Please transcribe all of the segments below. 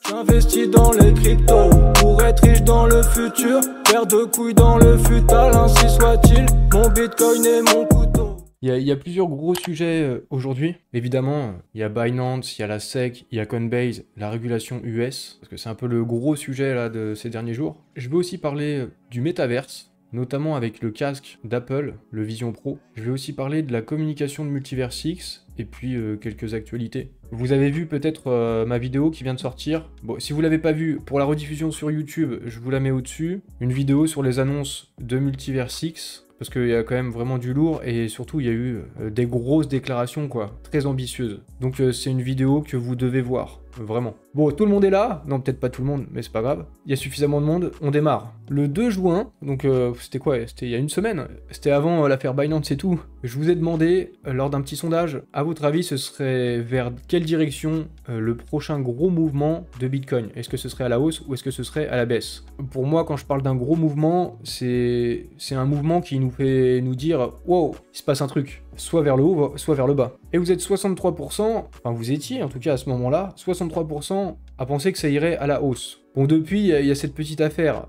J'investis dans les cryptos pour être riche dans le futur. Paire de couilles dans le futal, ainsi soit-il. Mon bitcoin et mon couteau. Il y a plusieurs gros sujets aujourd'hui. Évidemment, il y a Binance, il y a la SEC, il y a Coinbase, la régulation US, parce que c'est un peu le gros sujet là de ces derniers jours. Je vais aussi parler du métaverse, notamment avec le casque d'Apple, le Vision Pro. Je vais aussi parler de la communication de Multiversix, et puis quelques actualités. Vous avez vu peut-être ma vidéo qui vient de sortir. Bon, si vous l'avez pas vue, pour la rediffusion sur YouTube, je vous la mets au-dessus. Une vidéo sur les annonces de Multiversix, parce qu'il y a quand même vraiment du lourd, et surtout il y a eu des grosses déclarations, quoi, très ambitieuses. Donc c'est une vidéo que vous devez voir, vraiment. Bon, tout le monde est là. Non, peut-être pas tout le monde, mais c'est pas grave. Il y a suffisamment de monde, on démarre. Le 2 juin, donc c'était quoi? C'était il y a une semaine. C'était avant l'affaire Binance et tout. Je vous ai demandé, lors d'un petit sondage, à votre avis, ce serait vers quelle direction le prochain gros mouvement de Bitcoin? Est-ce que ce serait à la hausse ou est-ce que ce serait à la baisse? Pour moi, quand je parle d'un gros mouvement, c'est un mouvement qui nous fait nous dire « Wow, il se passe un truc ». Soit vers le haut, soit vers le bas. Et vous êtes 63%, enfin vous étiez en tout cas à ce moment-là, 63% à penser que ça irait à la hausse. Bon, depuis, il y a cette petite affaire.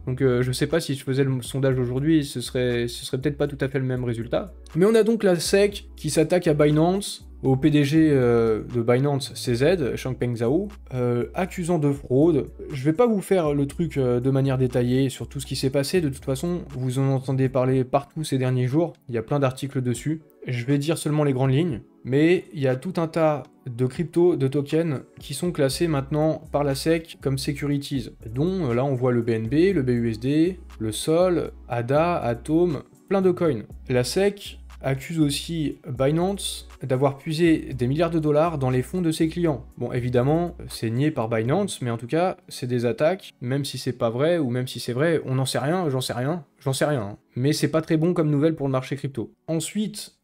Donc je sais pas si je faisais le sondage aujourd'hui, ce serait peut-être pas tout à fait le même résultat. Mais on a donc la SEC qui s'attaque à Binance, au PDG de Binance CZ, Changpeng Zhao, accusant de fraude. Je vais pas vous faire le truc de manière détaillée sur tout ce qui s'est passé, de toute façon, vous en entendez parler partout ces derniers jours, il y a plein d'articles dessus. Je vais dire seulement les grandes lignes, mais il y a tout un tas de cryptos, de tokens, qui sont classés maintenant par la SEC comme securities, dont là on voit le BNB, le BUSD, le SOL, ADA, Atom, plein de coins. La SEC accuse aussi Binance d'avoir puisé des milliards de dollars dans les fonds de ses clients. Bon, évidemment, c'est nié par Binance, mais en tout cas, c'est des attaques, même si c'est pas vrai, ou même si c'est vrai, on n'en sait rien, j'en sais rien. Hein. Mais c'est pas très bon comme nouvelle pour le marché crypto. Ensuite,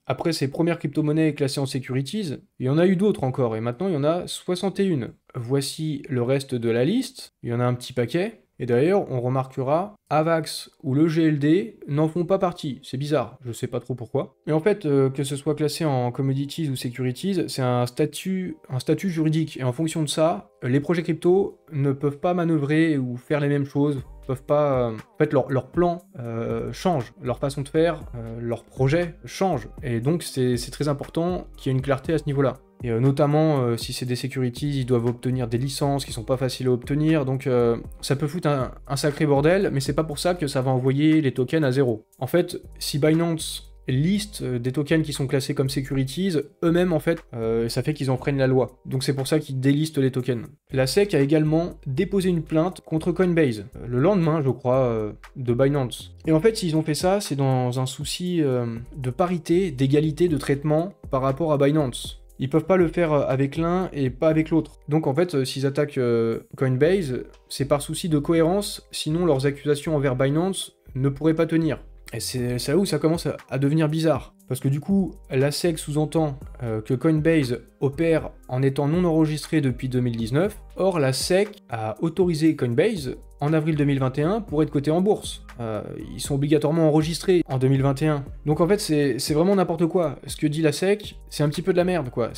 après ces premières crypto-monnaies classées en securities, il y en a eu d'autres encore, et maintenant il y en a 61. Voici le reste de la liste, il y en a un petit paquet. Et d'ailleurs, on remarquera, AVAX ou le GLD n'en font pas partie. C'est bizarre, je sais pas trop pourquoi. Et en fait, que ce soit classé en commodities ou securities, c'est un statut juridique. Et en fonction de ça, les projets crypto ne peuvent pas manœuvrer ou faire les mêmes choses. Peuvent pas... En fait, leur plan change, leur façon de faire, leur projet change. Et donc, c'est très important qu'il y ait une clarté à ce niveau-là. Et notamment, si c'est des securities, ils doivent obtenir des licences qui sont pas faciles à obtenir, donc ça peut foutre un sacré bordel, mais c'est pas pour ça que ça va envoyer les tokens à zéro. En fait, si Binance liste des tokens qui sont classés comme securities, eux-mêmes en fait, ça fait qu'ils enfreignent la loi. Donc c'est pour ça qu'ils délistent les tokens. La SEC a également déposé une plainte contre Coinbase, le lendemain je crois, de Binance. Et en fait s'ils ont fait ça, c'est dans un souci de parité, d'égalité de traitement par rapport à Binance. Ils peuvent pas le faire avec l'un et pas avec l'autre. Donc en fait, s'ils attaquent Coinbase, c'est par souci de cohérence, sinon leurs accusations envers Binance ne pourraient pas tenir. Et c'est là où ça commence à devenir bizarre. Parce que du coup, la SEC sous-entend que Coinbase opère en étant non enregistré depuis 2019. Or, la SEC a autorisé Coinbase en avril 2021 pour être coté en bourse. Ils sont obligatoirement enregistrés en 2021. Donc en fait, c'est vraiment n'importe quoi. Ce que dit la SEC, c'est un petit peu de la merde, quoi.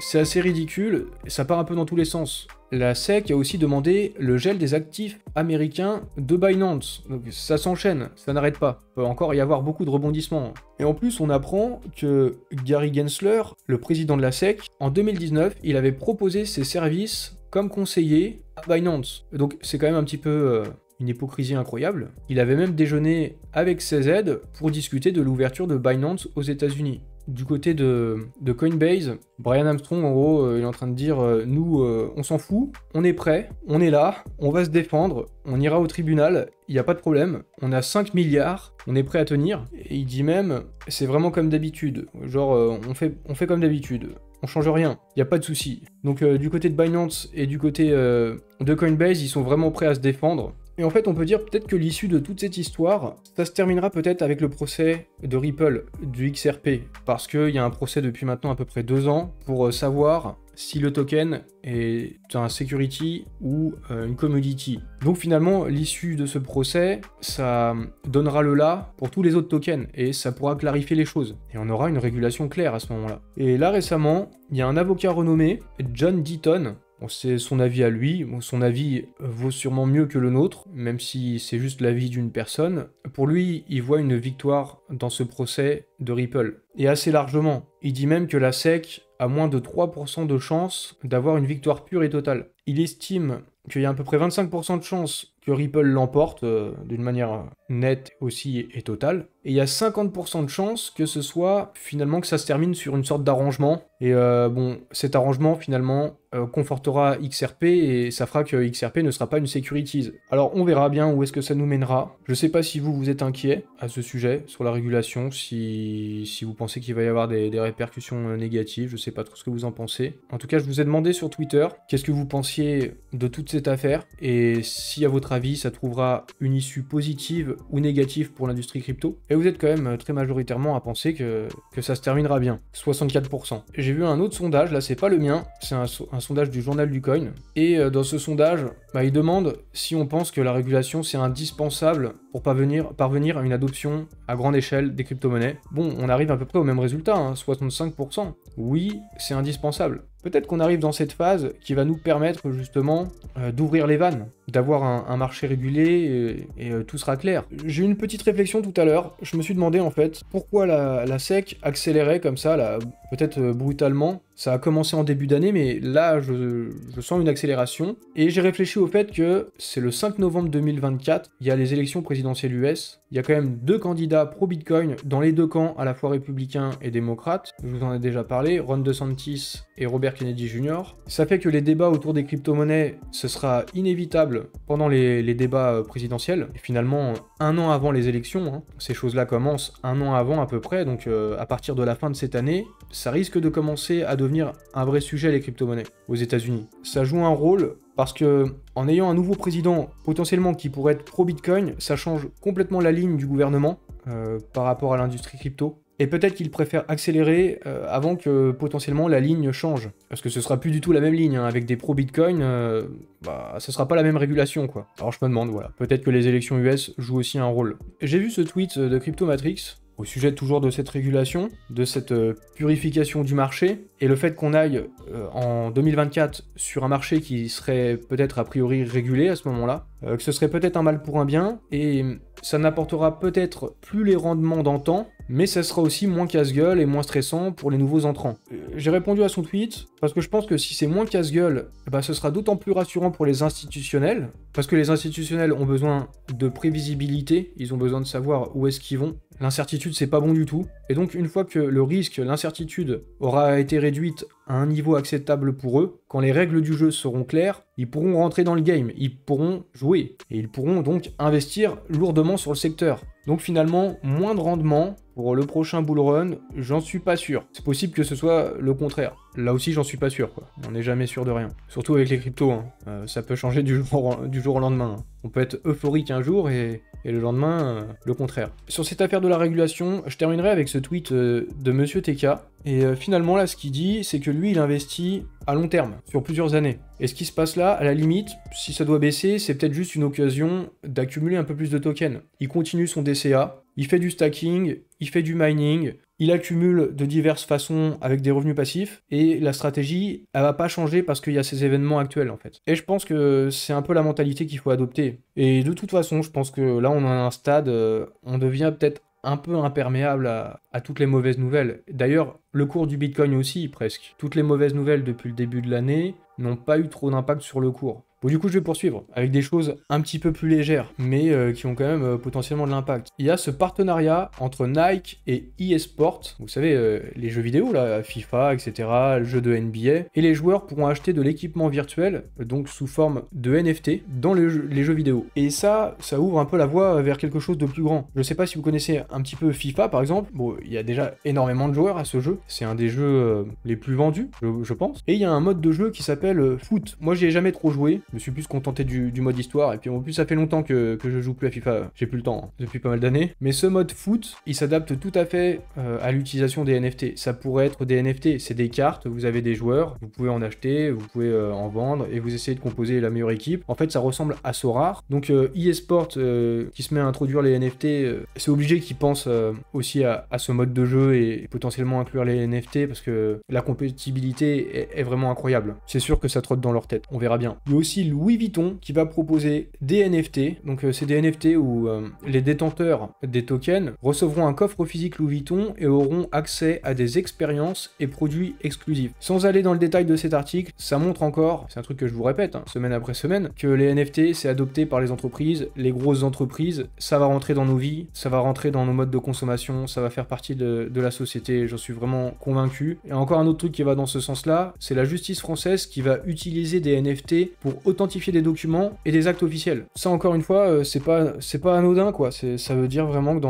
C'est assez ridicule, ça part un peu dans tous les sens. La SEC a aussi demandé le gel des actifs américains de Binance. Donc ça s'enchaîne, ça n'arrête pas. Il peut encore y avoir beaucoup de rebondissements. Et en plus, on apprend que Gary Gensler, le président de la SEC, en 2019, il avait proposé ses services comme conseiller à Binance. Donc c'est quand même un petit peu... une hypocrisie incroyable. Il avait même déjeuné avec CZ pour discuter de l'ouverture de Binance aux États-Unis. Du côté de Coinbase, Brian Armstrong, en gros, il est en train de dire nous, on s'en fout, on est prêt, on est là, on va se défendre, on ira au tribunal, il n'y a pas de problème, on a 5 milliards, on est prêt à tenir. Et il dit même, c'est vraiment comme d'habitude, genre on fait comme d'habitude. On change rien, il n'y a pas de souci. Donc du côté de Binance et du côté de Coinbase, ils sont vraiment prêts à se défendre. Et en fait, on peut dire peut-être que l'issue de toute cette histoire, ça se terminera peut-être avec le procès de Ripple, du XRP. Parce qu'il y a un procès depuis maintenant à peu près 2 ans pour savoir si le token est un security ou une commodity. Donc finalement, l'issue de ce procès, ça donnera le là pour tous les autres tokens et ça pourra clarifier les choses. Et on aura une régulation claire à ce moment-là. Et là récemment, il y a un avocat renommé, John Deaton, Bon, c'est son avis à lui, bon, son avis vaut sûrement mieux que le nôtre, même si c'est juste l'avis d'une personne. Pour lui, il voit une victoire dans ce procès de Ripple, et assez largement. Il dit même que la SEC a moins de 3% de chances d'avoir une victoire pure et totale. Il estime qu'il y a à peu près 25% de chances que Ripple l'emporte d'une manière nette aussi et totale. Et il y a 50% de chances que ce soit finalement que ça se termine sur une sorte d'arrangement. Et bon, cet arrangement finalement confortera XRP et ça fera que XRP ne sera pas une securities. Alors on verra bien où est-ce que ça nous mènera. Je sais pas si vous êtes inquiet à ce sujet, sur la régulation, si vous pensez qu'il va y avoir des répercussions négatives, je sais pas trop ce que vous en pensez. En tout cas, je vous ai demandé sur Twitter qu'est-ce que vous pensiez de toute cette affaire et si à votre avis ça trouvera une issue positive ou négative pour l'industrie crypto. Et vous êtes quand même très majoritairement à penser que ça se terminera bien, 64%. J'ai vu un autre sondage, là c'est pas le mien, c'est un sondage du journal du coin, et dans ce sondage, il demande si on pense que la régulation c'est indispensable pour parvenir à une adoption à grande échelle des crypto-monnaies. Bon, on arrive à peu près au même résultat, 65%. Oui, c'est indispensable. Peut-être qu'on arrive dans cette phase qui va nous permettre justement d'ouvrir les vannes, d'avoir un marché régulé et tout sera clair. J'ai eu une petite réflexion tout à l'heure, je me suis demandé en fait pourquoi la SEC accélérait comme ça, là, peut-être brutalement. Ça a commencé en début d'année, mais là je sens une accélération. Et j'ai réfléchi au fait que c'est le 5 novembre 2024, il y a les élections présidentielles US, il y a quand même 2 candidats pro-Bitcoin dans les 2 camps, à la fois républicains et démocrates. Je vous en ai déjà parlé, Ron DeSantis et Robert Kennedy Jr. Ça fait que les débats autour des crypto-monnaies, ce sera inévitable pendant les débats présidentiels. Et finalement, 1 an avant les élections, ces choses-là commencent 1 an avant à peu près, donc à partir de la fin de cette année, ça risque de commencer à devenir un vrai sujet les crypto-monnaies aux États-Unis. Ça joue un rôle parce que en ayant un nouveau président potentiellement qui pourrait être pro-Bitcoin, ça change complètement la ligne du gouvernement par rapport à l'industrie crypto. Et peut-être qu'il préfère accélérer avant que potentiellement la ligne change. Parce que ce sera plus du tout la même ligne, avec des pro-Bitcoin, ce sera pas la même régulation, quoi. Alors je me demande, voilà, peut-être que les élections US jouent aussi un rôle. J'ai vu ce tweet de Cryptomatrix, au sujet toujours de cette régulation, de cette purification du marché, et le fait qu'on aille en 2024 sur un marché qui serait peut-être a priori régulé à ce moment-là, que ce serait peut-être un mal pour un bien, et ça n'apportera peut-être plus les rendements d'antan, mais ça sera aussi moins casse-gueule et moins stressant pour les nouveaux entrants. J'ai répondu à son tweet, parce que je pense que si c'est moins casse-gueule, ce sera d'autant plus rassurant pour les institutionnels, parce que les institutionnels ont besoin de prévisibilité, ils ont besoin de savoir où est-ce qu'ils vont. L'incertitude, c'est pas bon du tout. Et donc, une fois que le risque, l'incertitude aura été réduite à un niveau acceptable pour eux, quand les règles du jeu seront claires, ils pourront rentrer dans le game, ils pourront jouer, et ils pourront donc investir lourdement sur le secteur. Donc finalement, moins de rendement pour le prochain bull run, j'en suis pas sûr. C'est possible que ce soit le contraire. Là aussi, j'en suis pas sûr, quoi. On n'est jamais sûr de rien. Surtout avec les cryptos, ça peut changer du jour au lendemain. On peut être euphorique un jour et le lendemain, le contraire. Sur cette affaire de la régulation, je terminerai avec ce tweet de Monsieur TK. Et finalement, là, ce qu'il dit, c'est que lui, il investit à long terme, sur plusieurs années. Et ce qui se passe là, à la limite, si ça doit baisser, c'est peut-être juste une occasion d'accumuler un peu plus de tokens. Il continue son DCA, il fait du stacking, il fait du mining, il accumule de diverses façons avec des revenus passifs, et la stratégie, elle va pas changer parce qu'il y a ces événements actuels, en fait. Et je pense que c'est un peu la mentalité qu'il faut adopter. Et de toute façon, je pense que là, on est à un stade, on devient peut-être un peu imperméable à toutes les mauvaises nouvelles. D'ailleurs, le cours du Bitcoin aussi, presque. Toutes les mauvaises nouvelles depuis le début de l'année n'ont pas eu trop d'impact sur le cours. Bon, du coup, je vais poursuivre avec des choses un petit peu plus légères, mais qui ont quand même potentiellement de l'impact. Il y a ce partenariat entre Nike et eSport, vous savez, les jeux vidéo, là, FIFA, etc., le jeu de NBA, et les joueurs pourront acheter de l'équipement virtuel, donc sous forme de NFT, dans les jeux vidéo. Et ça ouvre un peu la voie vers quelque chose de plus grand. Je sais pas si vous connaissez un petit peu FIFA, par exemple. Bon, il y a déjà énormément de joueurs à ce jeu, c'est un des jeux les plus vendus, je pense. Et il y a un mode de jeu qui s'appelle Foot. Moi, j'y ai jamais trop joué, me suis plus contenté du mode histoire, et puis en plus ça fait longtemps que je joue plus à FIFA, j'ai plus le temps, hein, depuis pas mal d'années. Mais ce mode foot, il s'adapte tout à fait à l'utilisation des NFT. Ça pourrait être des NFT, c'est des cartes, vous avez des joueurs, vous pouvez en acheter, vous pouvez en vendre, et vous essayez de composer la meilleure équipe. En fait, ça ressemble à Sorare. Donc eSport qui se met à introduire les NFT, c'est obligé qu'ils pensent aussi à ce mode de jeu et potentiellement inclure les NFT, parce que la compatibilité est vraiment incroyable. C'est sûr que ça trotte dans leur tête, on verra bien. Il y a aussi Louis Vuitton qui va proposer des NFT, donc c'est des NFT où les détenteurs des tokens recevront un coffre physique Louis Vuitton et auront accès à des expériences et produits exclusifs. Sans aller dans le détail de cet article, ça montre encore, c'est un truc que je vous répète, hein, semaine après semaine, que les NFT c'est adopté par les entreprises, les grosses entreprises, ça va rentrer dans nos vies, ça va rentrer dans nos modes de consommation, ça va faire partie de la société, j'en suis vraiment convaincu. Et encore un autre truc qui va dans ce sens-là, c'est la justice française qui va utiliser des NFT pour authentifier des documents et des actes officiels. Ça encore une fois, c'est pas anodin quoi, ça veut dire vraiment que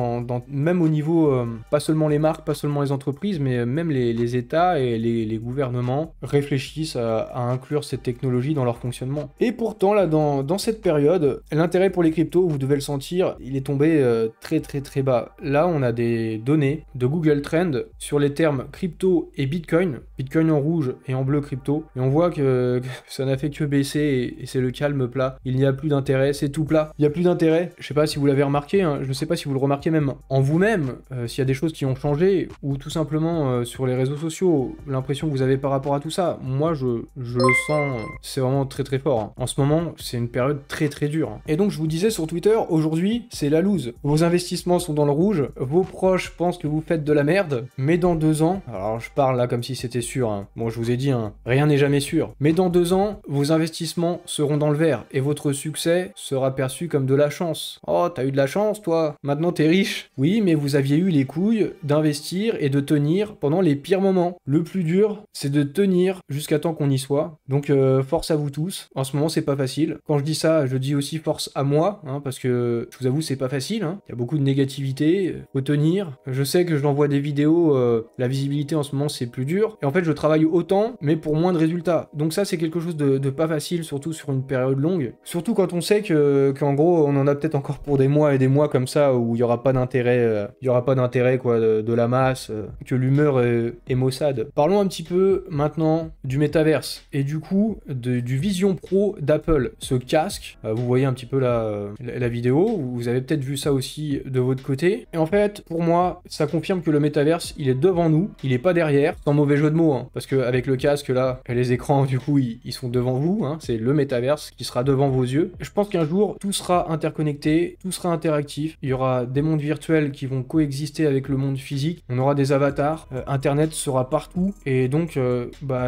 même au niveau, pas seulement les marques, pas seulement les entreprises, mais même les États et les gouvernements réfléchissent à inclure cette technologie dans leur fonctionnement. Et pourtant là, dans cette période, l'intérêt pour les cryptos, vous devez le sentir, il est tombé très très très bas. Là, on a des données de Google Trend sur les termes crypto et Bitcoin. Bitcoin en rouge et en bleu crypto. Et on voit que ça n'a fait que baisser et c'est le calme plat. Il n'y a plus d'intérêt, c'est tout plat. Il n'y a plus d'intérêt. Je sais pas si vous l'avez remarqué, hein, je sais pas si vous le remarquez même en vous-même, s'il y a des choses qui ont changé, ou tout simplement sur les réseaux sociaux, l'impression que vous avez par rapport à tout ça. Moi, je le sens, c'est vraiment très très fort. Hein. En ce moment, c'est une période très très dure. Hein. Et donc, je vous disais sur Twitter, aujourd'hui, c'est la loose. Vos investissements sont dans le rouge, vos proches pensent que vous faites de la merde, mais dans 2 ans, alors je parle là comme si c'était sûr, hein. Bon, je vous ai dit, hein, rien n'est jamais sûr, mais dans 2 ans, vos investissements seront dans le vert, et votre succès sera perçu comme de la chance. Oh, t'as eu de la chance, toi? Maintenant, t'es riche? Oui, mais vous aviez eu les couilles d'investir et de tenir pendant les pires moments. Le plus dur, c'est de tenir jusqu'à temps qu'on y soit. Donc, force à vous tous. En ce moment, c'est pas facile. Quand je dis ça, je dis aussi force à moi, hein, parce que, je vous avoue, c'est pas facile, hein. Il y a beaucoup de négativité, faut tenir. Je sais que je l'envoie des vidéos, la visibilité en ce moment, c'est plus dur. Et en fait, je travaille autant, mais pour moins de résultats. Donc ça, c'est quelque chose de pas facile, surtout sur une période longue. Surtout quand on sait qu'en gros, on en a peut-être encore pour des mois et des mois comme ça, où il y aura pas d'intérêt, quoi, de la masse, que l'humeur est maussade. Parlons un petit peu maintenant du métaverse, et du coup, du Vision Pro d'Apple. Ce casque, vous voyez un petit peu la vidéo, vous avez peut-être vu ça aussi de votre côté. Et en fait, pour moi, ça confirme que le métaverse, il est devant nous, il est pas derrière, sans mauvais jeu de mots, hein, parce qu'avec le casque là, les écrans du coup ils sont devant vous, hein, c'est le métaverse qui sera devant vos yeux. Je pense qu'un jour tout sera interconnecté, tout sera interactif, il y aura des mondes virtuels qui vont coexister avec le monde physique, on aura des avatars, internet sera partout, et donc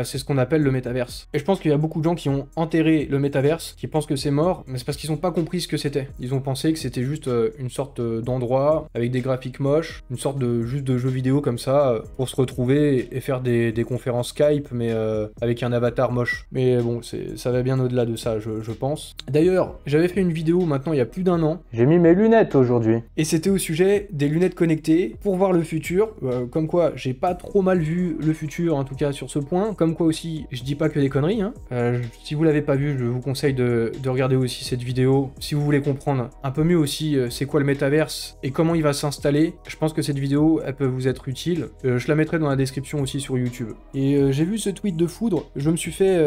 c'est ce qu'on appelle le métaverse. Et je pense qu'il y a beaucoup de gens qui ont enterré le métaverse, qui pensent que c'est mort, mais c'est parce qu'ils n'ont pas compris ce que c'était. Ils ont pensé que c'était juste une sorte d'endroit avec des graphiques moches, une sorte de juste de jeu vidéo comme ça, pour se retrouver et faire des conférences Skype, mais avec un avatar moche. Mais bon, ça va bien au-delà de ça, je pense. D'ailleurs, j'avais fait une vidéo maintenant il y a plus d'1 an. J'ai mis mes lunettes aujourd'hui. Et c'était au sujet des lunettes connectées pour voir le futur. Comme quoi, j'ai pas trop mal vu le futur, en tout cas sur ce point. Comme quoi aussi, je dis pas que des conneries. Hein. Si vous l'avez pas vu, je vous conseille de regarder aussi cette vidéo. Si vous voulez comprendre un peu mieux aussi c'est quoi le métaverse et comment il va s'installer, je pense que cette vidéo, elle peut vous être utile. Je la mettrai dans la description aussi sur YouTube. Et j'ai vu ce tweet de Foudre, je me suis fait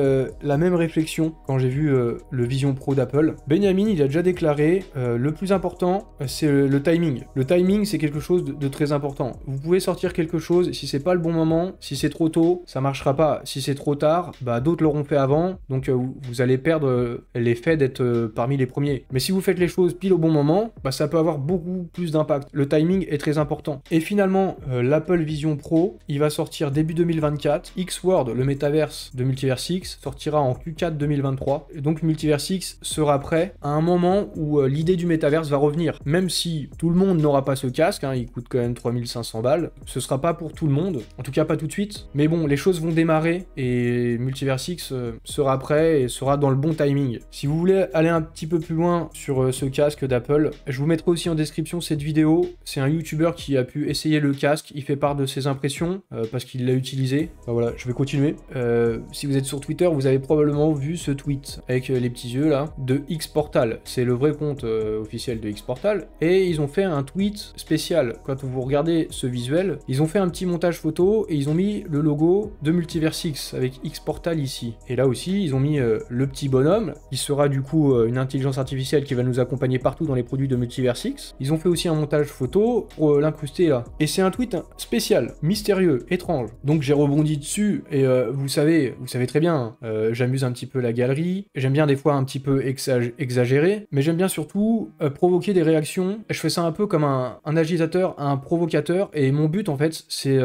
la même réflexion quand j'ai vu le Vision Pro d'Apple. Benjamin, il a déjà déclaré, le plus important, c'est le timing. Le timing, c'est quelque chose de très important. Vous pouvez sortir quelque chose, si c'est pas le bon moment, si c'est trop tôt, ça marchera pas. Si c'est trop tard, d'autres l'auront fait avant, donc vous allez perdre l'effet d'être parmi les premiers. Mais si vous faites les choses pile au bon moment, ça peut avoir beaucoup plus d'impact. Le timing est très important. Et finalement, l'Apple Vision Pro, il va sortir début 2024. X-World, le métaverse de Multiverse X, sortira en Q4 2023. Et donc Multiverse X sera prêt à un moment où l'idée du métaverse va revenir. Même si tout le monde n'aura pas ce casque, hein, il coûte quand même 3500 balles, ce sera pas pour tout le monde, en tout cas pas tout de suite. Mais bon, les choses vont démarrer et Multiverse X sera prêt et sera dans le bon timing. Si vous voulez aller un petit peu plus loin sur ce casque d'Apple, je vous mettrai aussi en description cette vidéo. C'est un YouTuber qui a pu essayer le casque, il fait part de ses impressions parce qu'il l'a utilisé. Voilà, je vais continuer. Si vous êtes sur Twitter, vous avez probablement vu ce tweet tweet avec les petits yeux là de Xportal. C'est le vrai compte officiel de Xportal. Et ils ont fait un tweet spécial. Quand vous regardez ce visuel, ils ont fait un petit montage photo et ils ont mis le logo de Multiversix avec Xportal ici. Et là aussi, ils ont mis le petit bonhomme, qui sera du coup une intelligence artificielle qui va nous accompagner partout dans les produits de Multiversix. Ils ont fait aussi un montage photo pour l'incruster là. Et c'est un tweet spécial, mystérieux, étrange. Donc j'ai rebondi dessus et vous savez très bien, j'amuse un petit peu la galerie. J'aime bien des fois un petit peu exagérer, mais j'aime bien surtout provoquer des réactions. Je fais ça un peu comme un agitateur, un provocateur, et mon but en fait c'est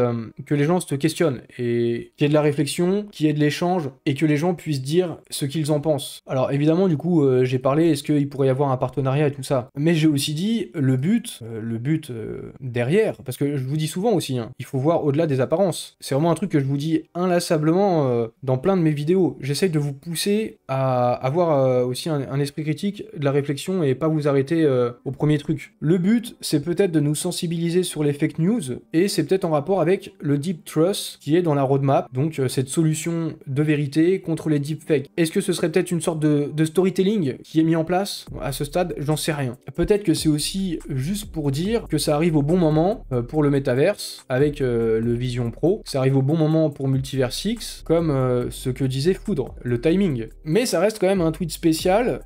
que les gens se questionnent et qu'il y ait de la réflexion, qu'il y ait de l'échange et que les gens puissent dire ce qu'ils en pensent. Alors évidemment du coup j'ai parlé est-ce qu'il pourrait y avoir un partenariat et tout ça, mais j'ai aussi dit le but derrière, parce que je vous dis souvent aussi, hein, il faut voir au-delà des apparences. C'est vraiment un truc que je vous dis inlassablement dans plein de mes vidéos. J'essaye de vous pousser à avoir aussi un esprit critique, de la réflexion et pas vous arrêter au premier truc. Le but, c'est peut-être de nous sensibiliser sur les fake news et c'est peut-être en rapport avec le Deep Trust qui est dans la roadmap, donc cette solution de vérité contre les deepfakes. Est-ce que ce serait peut-être une sorte de storytelling qui est mis en place à ce stade? J'en sais rien. Peut-être que c'est aussi juste pour dire que ça arrive au bon moment pour le Metaverse avec le Vision Pro, ça arrive au bon moment pour Multiversix, comme ce que disait Foudre, le timing. Mais ça reste quand même un tweet spécial.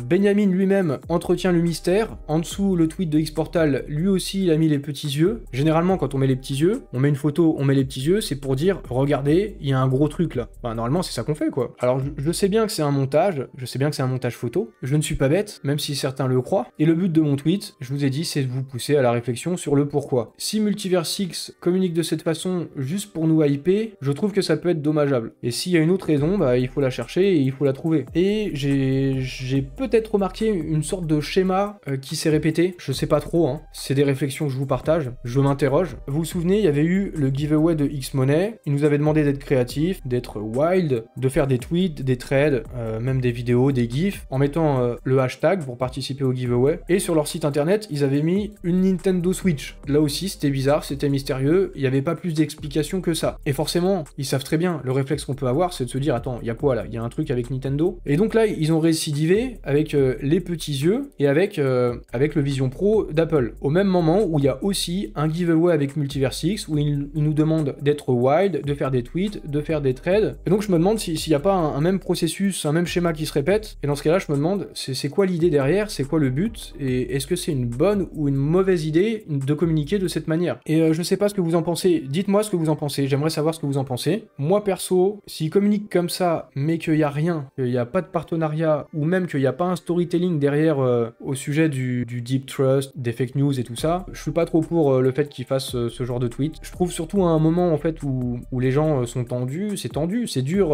Benjamin lui-même entretient le mystère. En dessous, le tweet de Xportal, lui aussi, il a mis les petits yeux. Généralement, quand on met les petits yeux, on met une photo, on met les petits yeux, c'est pour dire, regardez, il y a un gros truc là. Enfin, normalement, c'est ça qu'on fait, quoi. Alors, je sais bien que c'est un montage, je sais bien que c'est un montage photo, je ne suis pas bête, même si certains le croient. Et le but de mon tweet, je vous ai dit, c'est de vous pousser à la réflexion sur le pourquoi. Si Multiversix communique de cette façon juste pour nous hyper, je trouve que ça peut être dommageable. Et s'il y a une autre raison, bah, il faut la chercher et il faut la trouver. Et j'ai peut-être remarqué une sorte de schéma qui s'est répété, je sais pas trop, hein. C'est des réflexions que je vous partage, je m'interroge. Vous vous souvenez, il y avait eu le giveaway de Xmoney, il nous avait demandé d'être créatif, d'être wild, de faire des tweets, des threads, même des vidéos, des gifs, en mettant le hashtag pour participer au giveaway. Et sur leur site internet, ils avaient mis une Nintendo Switch. Là aussi, c'était bizarre, c'était mystérieux, il n'y avait pas plus d'explications que ça. Et forcément, ils savent très bien, le réflexe qu'on peut avoir, c'est de se dire, attends, il y a quoi là? Il y a un truc avec Nintendo? Et donc là, ils ont récidivé avec les petits yeux et avec le Vision Pro d'Apple. Au même moment où il y a aussi un giveaway avec Multiversix, où ils nous demandent d'être wild, de faire des tweets, de faire des threads. Et donc je me demande s'il n'y a pas un même processus, un même schéma qui se répète. Et dans ce cas-là, je me demande, c'est quoi l'idée derrière? C'est quoi le but? Et est-ce que c'est une bonne ou une mauvaise idée de communiquer de cette manière? Et je sais pas ce que vous en pensez. Dites-moi ce que vous en pensez. J'aimerais savoir ce que vous en pensez. Moi, perso, s'ils communiquent comme ça, mais qu'il n'y a rien, qu'il n'y a pas de partenariat, ou même qu'il n'y a pas un storytelling derrière au sujet du Deep Trust, des fake news et tout ça, je suis pas trop pour le fait qu'ils fassent ce genre de tweet. Je trouve surtout à un moment en fait où les gens sont tendus, c'est dur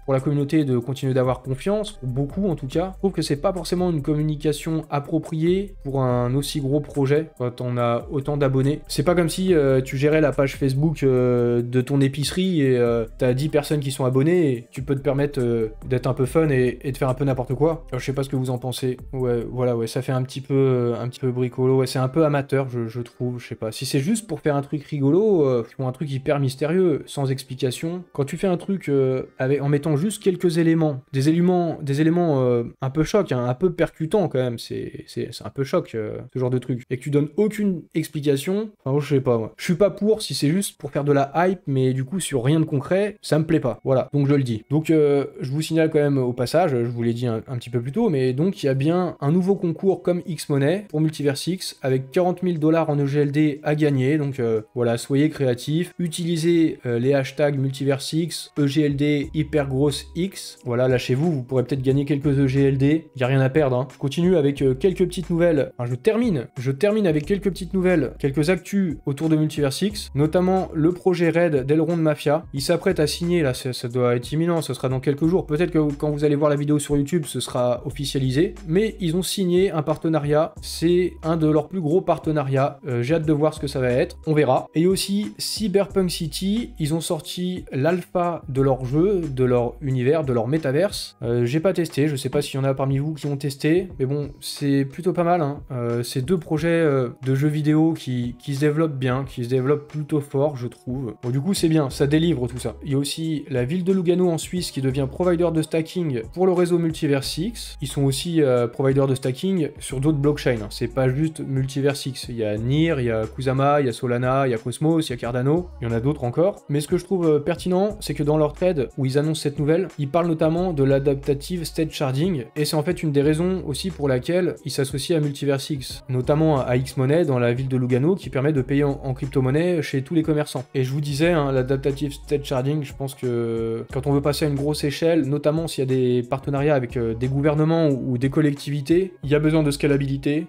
pour la communauté de continuer d'avoir confiance, pour beaucoup en tout cas. Je trouve que c'est pas forcément une communication appropriée pour un aussi gros projet quand on a autant d'abonnés. C'est pas comme si tu gérais la page Facebook de ton épicerie et t'as 10 personnes qui sont abonnées et tu peux te permettre d'être un peu fun et de faire un peu n'importe quoi. Alors, je sais pas ce que vous en pensez. Ouais, voilà, ouais, ça fait un petit peu bricolo. Ouais, c'est un peu amateur, je trouve. Je sais pas. Si c'est juste pour faire un truc rigolo, ou un truc hyper mystérieux, sans explication. Quand tu fais un truc en mettant juste quelques éléments, des éléments un peu choc, hein, un peu percutants quand même. C'est un peu choc ce genre de truc. Et que tu donnes aucune explication. Enfin, je sais pas. Moi. Je suis pas pour si c'est juste pour faire de la hype, mais du coup sur rien de concret, ça me plaît pas. Voilà. Donc je le dis. Donc je vous signale quand même au passage, je vous l'ai dit un petit peu plus tôt, mais donc il y a bien un nouveau concours comme Xmoney pour Multiversix avec 40 000 $ en EGLD à gagner. Donc voilà, soyez créatifs, utilisez les hashtags Multiversix, EGLD HyperGrossX. Voilà, lâchez-vous, vous pourrez peut-être gagner quelques EGLD, il n'y a rien à perdre. Hein. Je continue avec quelques petites nouvelles. Enfin, je termine avec quelques petites nouvelles, quelques actus autour de Multiversix, notamment le projet Raid d'Elrond Mafia. Il s'apprête à signer, là ça doit être imminent, ce sera dans quelques jours. Peut-être que quand vous allez voir la vidéo sur YouTube, ce sera officialisé. Mais ils ont signé un partenariat, c'est un de leurs plus gros partenariats. J'ai hâte de voir ce que ça va être, on verra. Et aussi Cyberpunk City, ils ont sorti l'alpha de leur jeu, de leur univers, de leur métaverse. J'ai pas testé, je sais pas s'il y en a parmi vous qui ont testé, mais bon, c'est plutôt pas mal. Hein. C'est deux projets de jeux vidéo qui se développent bien, qui se développent plutôt fort, je trouve. Bon, du coup, c'est bien, ça délivre tout ça. Il y a aussi la ville de Lugano en Suisse qui devient provider de stacking stacking pour le réseau MultiverseX. Ils sont aussi providers de stacking sur d'autres blockchains. C'est pas juste MultiverseX. Il y a NIR, il y a Kusama, il y a Solana, il y a Cosmos, il y a Cardano. Il y en a d'autres encore. Mais ce que je trouve pertinent, c'est que dans leur trade où ils annoncent cette nouvelle, ils parlent notamment de l'adaptative state sharding. Et c'est en fait une des raisons aussi pour laquelle ils s'associent à MultiverseX, notamment à X-Money dans la ville de Lugano qui permet de payer en crypto-monnaie chez tous les commerçants. Et je vous disais, hein, l'adaptative state sharding, je pense que quand on veut passer à une grosse échelle, notamment s'il y a des partenariats avec des gouvernements ou des collectivités, il y a besoin de scalabilité.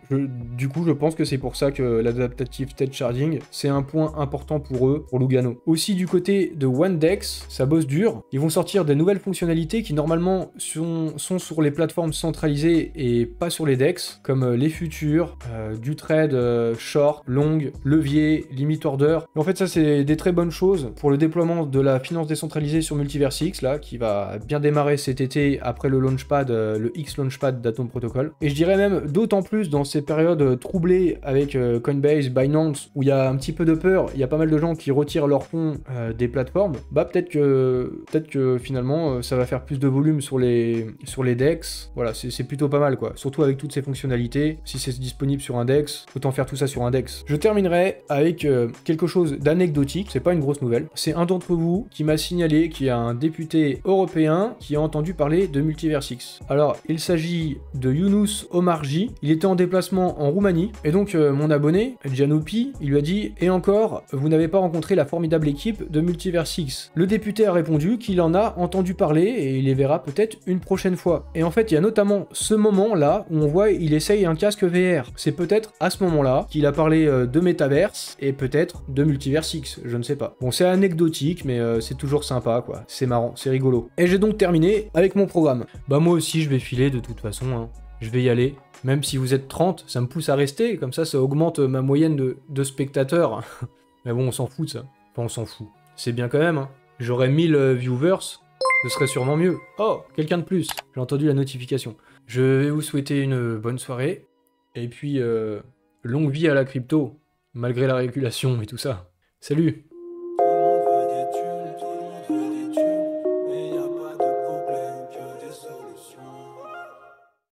Du coup, je pense que c'est pour ça que l'adaptative state sharding, c'est un point important pour eux, pour Lugano. Aussi du côté de Wandex, ça bosse dur. Ils vont sortir des nouvelles fonctionnalités qui normalement sont sur les plateformes centralisées et pas sur les DEX, comme les futurs, du trade short, long, levier, limit order. Et en fait, ça, c'est des très bonnes choses pour le déploiement de la finance décentralisée sur MultiverseX, là, qui va bien démarrer cet été après le launchpad, le X launchpad d'Atom Protocol. Et je dirais même d'autant plus dans ces périodes troublées avec Coinbase, Binance, où il y a un petit peu de peur, il y a pas mal de gens qui retirent leurs fonds des plateformes, bah peut-être que finalement ça va faire plus de volume sur les DEX. Voilà, c'est plutôt pas mal quoi. Surtout avec toutes ces fonctionnalités, si c'est disponible sur un DEX, autant faire tout ça sur un DEX. Je terminerai avec quelque chose d'anecdotique, c'est pas une grosse nouvelle. C'est un d'entre vous qui m'a signalé qu'il y a un député européen qui a entendu parler de MultiverseX. Alors, il s'agit de Yunus Omarji, il était en déplacement en Roumanie, et donc mon abonné, Gianoupi, il lui a dit « Et encore, vous n'avez pas rencontré la formidable équipe de MultiverseX ?» Le député a répondu qu'il en a entendu parler et il les verra peut-être une prochaine fois. Et en fait, il y a notamment ce moment-là où on voit il essaye un casque VR. C'est peut-être à ce moment-là qu'il a parlé de Metaverse et peut-être de MultiverseX, je ne sais pas. Bon, c'est anecdotique, mais c'est toujours sympa, quoi. C'est marrant, c'est rigolo. Et j'ai donc terminé avec mon programme. Bah moi aussi, je vais filer de toute façon, hein. Je vais y aller. Même si vous êtes 30, ça me pousse à rester, comme ça augmente ma moyenne de spectateurs. Mais bon, on s'en fout de ça. Enfin, on s'en fout. C'est bien quand même, hein. J'aurais 1000 viewers, ce serait sûrement mieux. Oh, quelqu'un de plus. J'ai entendu la notification. Je vais vous souhaiter une bonne soirée. Et puis, longue vie à la crypto, malgré la régulation et tout ça. Salut!